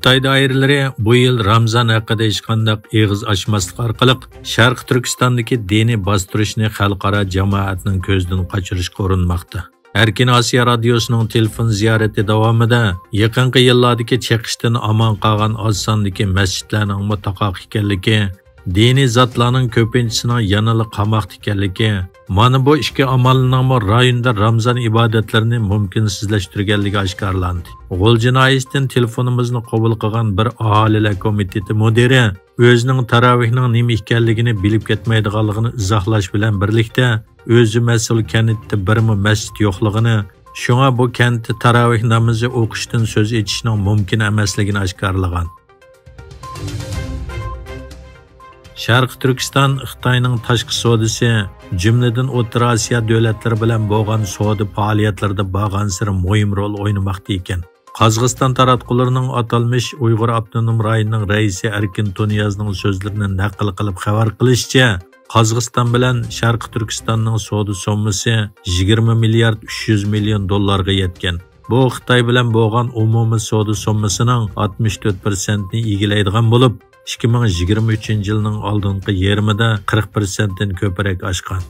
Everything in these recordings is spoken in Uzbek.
Xitoy doiralari bu yil Ramzan haqida hech qanday eg'iz ochmaslik orqali Sharq Turkistondagi diniy bostirishni xalqaro jamoatning ko'zdan qochirishga urinmoqda. Erkin Osiyo radiosining telefon ziyorati davomida yaqinqi yillardagi chekishdan omon qolgan oz sondagi masjidlarning mutaqoq ekanligi, diniy zotlarning ko'pinchisining yanada qamoqda ekanligi, mana bu ikki amalning rayonda Ramzan ibodatlarini mumkinsizlashtirganligi oshkorlandi. G'o'ljinoyisdan telefonimizni qabul qilgan bir aholilar komiteti mudiri o'zining tarovihning nima ekanligini bilib ketmaydiganligini izohlash bilan birlikda o'zi mas'ul kentda birmi masjid yo'qligini, shunga bu kentda tarovih namozi o'qishdan so'z etishning mumkin emasligini oshkorlagan. Sharq Turkiston Xitoyning tashqi savdosi, jumladan O'rta Osiyo davlatlari bilan bo'lgan savdo faoliyatlarida bo'lgan sir muhim rol o'ynamoqda ekan. Qozog'iston taratqullarining atalmish Uyg'ur avtonom rayonining raisi Erkin Tuniyazning so'zlarini naql qilib xabar qilishicha, Qozog'iston bilan Sharq Turkistonning savdo summasi 20 milliard 300 million dollarga yetgan. Bu Xitoy bilan bo'lgan umumiy savdo summasining 64%ni egallaydigan bo'lib, 2023 yilning oldingi yarmida 40%dan ko'proq oshgan.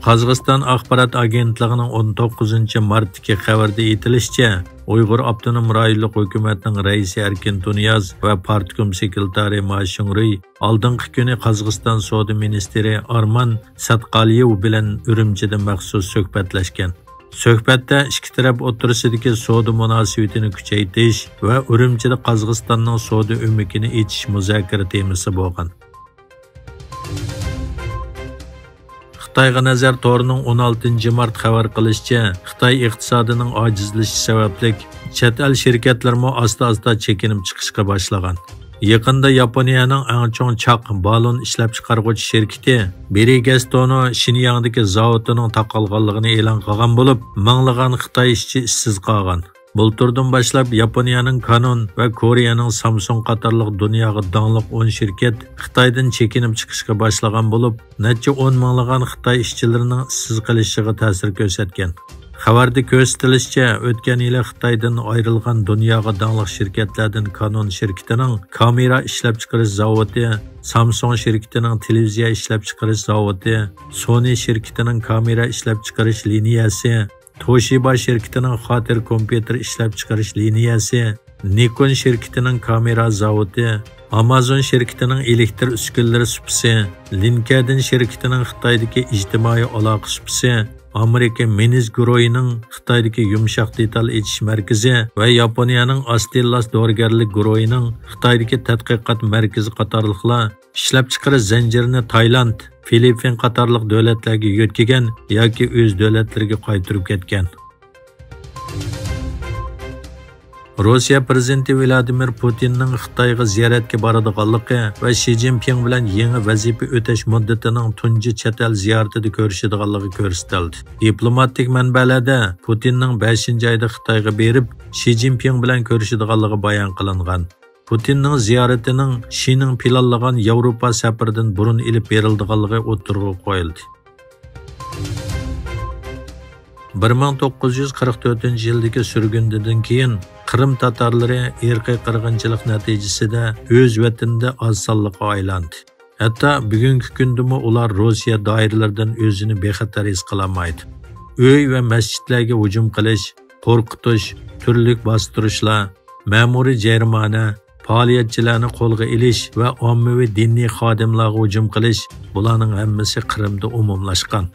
Qozog'iston axborot agentligining 19 martdagi xabarda aytilishicha, Uyg'ur avtonom rayonlik hukumatning raisi Erkin Tuniyaz va partkom sekretari Ma Shungri oldingi kuni Qozog'iston savdo ministri Arman Satqaliyev bilan Urumchida maxsus suhbatlashgan. Suhbatda ikki taraf o'rtasidagi savdo munosabatini kuchaytirish va Urumchida Qozog'istonning savdo umikini echish muzokara temasi bo'lgan. Xitoyga nazar to'rining 16 mart xabar qilishicha, Xitoy iqtisodining ojizlashishi sababli chet el shirkatlarmi asta-asta chekinib chiqishga boshlagan. Yaqinda Yaponiyaning eng chong choq balon ishlab chiqaruvchi shirkati Birigastono Shinyangdagi zavodining taqalganligini e'lon qilgan bo'lib, minglagan Xitoy ishchi ishsiz qolgan. Bulturdan boshlab Yaponiyaning Canon va Koreyaning Samsung qatorliq dunyoga donliq 10 shirkat Xitoydan chekinib chiqishga boshlagan bo'lib, necha 10 minglagan Xitoy ishchilarining ishsiz qilishiga ta'sir ko'rsatgan. Xabarda ko'rsatilishicha, o'tgan yil Xitoydan ayrilgan dunyoga donliq shirkatlardan Canon shirkatining kamera ishlab chiqarish zavodi, Samsung shirkatining televiziya ishlab chiqarish zavodi, Sony shirkatining kamera ishlab chiqarish liniyasi, Toshiba shirkatining xotir kompyuter ishlab chiqarish liniyasi, Nikon shirkatining kamera zavodi, Amazon shirkatining elektr uskunalari supasi, LinkedIn shirkatining Xitoydagi ijtimoiy aloqa supasi, Amerika Minis guruhining Xitoydagi yumshoq detal etish markazi va Yaponiyaning Astellas dorigarlik guruhining Xitoydagi tadqiqot markazi qatorliqlar ishlab chiqarish zanjirini Tailand, Filippin qatorliq davlatlarga yo'tkagan yoki o'z davlatlariga qaytarib ketgan. Rossiya prezidenti Vladimir Putinning Xitoyga ziyoratga boradiganligi va Xi Jinping bilan yangi vazifa o'tash muddatining tunji chet el ziyoratida ko'rishadiganligi ko'rsatildi. Diplomatik manbalarda Putinning 5-oyda Xitoyga berib, Xi Jinping bilan ko'rishadiganligi bayon qilingan. Putinning ziyoratining Xining planlagan Yevropa safaridan burun ilib berildiganligi o'tirg'i qo'yildi. 1944 yildagi surgundan keyin Qrim tatarlari irqiy qirg'inchilik natijasida o'z vatanida oz sonliqqa aylandi. Hatto bugungi kundami ular Rossiya doiralaridan o'zini bexatar his qilolmaydi. Uy va masjidlarga hujum qilish, qo'rqitish, turli bostirishlar, ma'muriy jarimona, faoliyatchilarni qo'lga olish va ommaviy diniy xodimlarga hujum qilish, bularning hammasi Qrimda umumlashgan.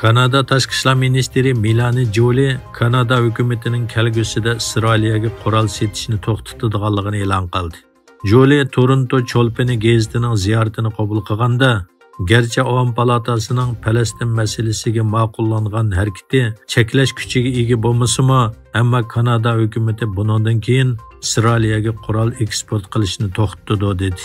Kanada Tashqi ishlar ministri Melanie Joly Kanada hukumatining kelgusida Isroilga qurol setishni to'xtatadiganligini e'lon qildi. Joly Toronto Cho'lpini gazetining ziyoratini qabul qilganda, garchi Avom palatasining Falastin masalasiga ma'qullangan harakati cheklash kuchiga ega bo'lmasa-mu, ammo Kanada hukumati bundan keyin Isroilga qurol eksport qilishni to'xtatadi dedi.